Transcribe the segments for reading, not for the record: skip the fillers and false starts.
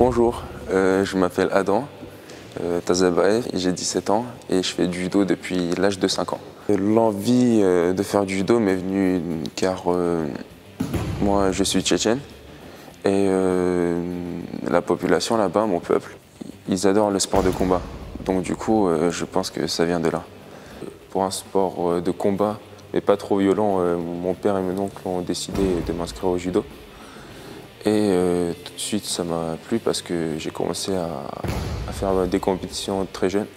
Bonjour, je m'appelle Adam Tazabaev, j'ai 17 ans et je fais du judo depuis l'âge de 5 ans. L'envie de faire du judo m'est venue car moi je suis tchétchène et la population là-bas, mon peuple, ils adorent le sport de combat. Donc du coup, je pense que ça vient de là. Pour un sport de combat, mais pas trop violent, mon père et mon oncle ont décidé de m'inscrire au judo. Et tout de suite, ça m'a plu parce que j'ai commencé à faire des compétitions très jeune.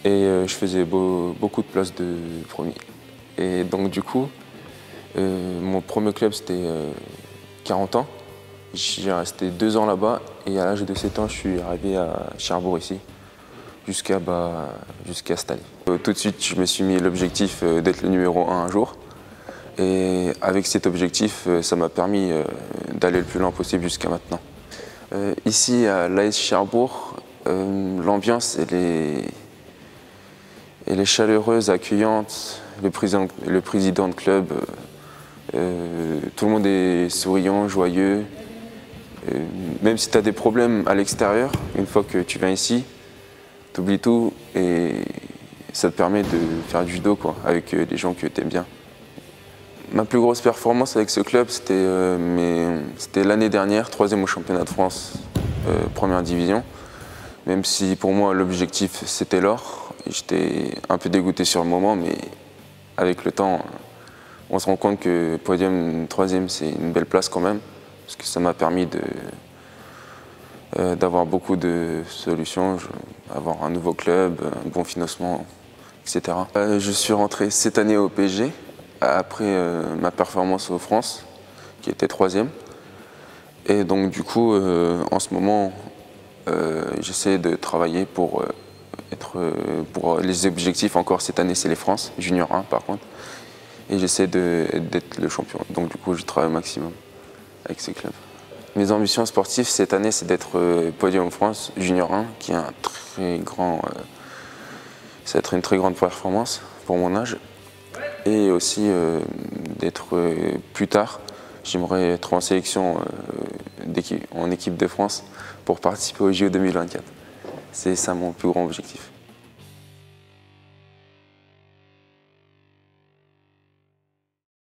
Et je faisais beaucoup de places de premier. Et donc du coup, mon premier club c'était 40 ans. J'ai resté 2 ans là-bas et à l'âge de 7 ans, je suis arrivé à Cherbourg ici, jusqu'à cette année. Tout de suite, je me suis mis l'objectif d'être le numéro 1 un jour. Et avec cet objectif, ça m'a permis d'aller le plus loin possible jusqu'à maintenant. Ici, à l'AS Cherbourg, l'ambiance elle est chaleureuse, accueillante. Le président de club, tout le monde est souriant, joyeux. Même si tu as des problèmes à l'extérieur, une fois que tu viens ici, tu oublies tout et ça te permet de faire du judo avec des gens que tu aimes bien. Ma plus grosse performance avec ce club, c'était l'année dernière, 3e au championnat de France, première division. Même si pour moi l'objectif c'était l'or, j'étais un peu dégoûté sur le moment, mais avec le temps, on se rend compte que podium 3e c'est une belle place quand même, parce que ça m'a permis d'avoir beaucoup de solutions, avoir un nouveau club, un bon financement, etc. Je suis rentré cette année au PSG. Après ma performance aux France, qui était 3e. Et donc du coup, en ce moment, j'essaie de travailler pour les objectifs encore cette année, c'est les France, Junior 1 par contre. Et j'essaie d'être le champion. Donc du coup, je travaille au maximum avec ces clubs. Mes ambitions sportives cette année, c'est d'être podium France, Junior 1, qui est un très grand... ça va être une très grande performance pour mon âge. Et aussi d'être plus tard, j'aimerais être en sélection en équipe de France pour participer au JO 2024. C'est ça mon plus grand objectif.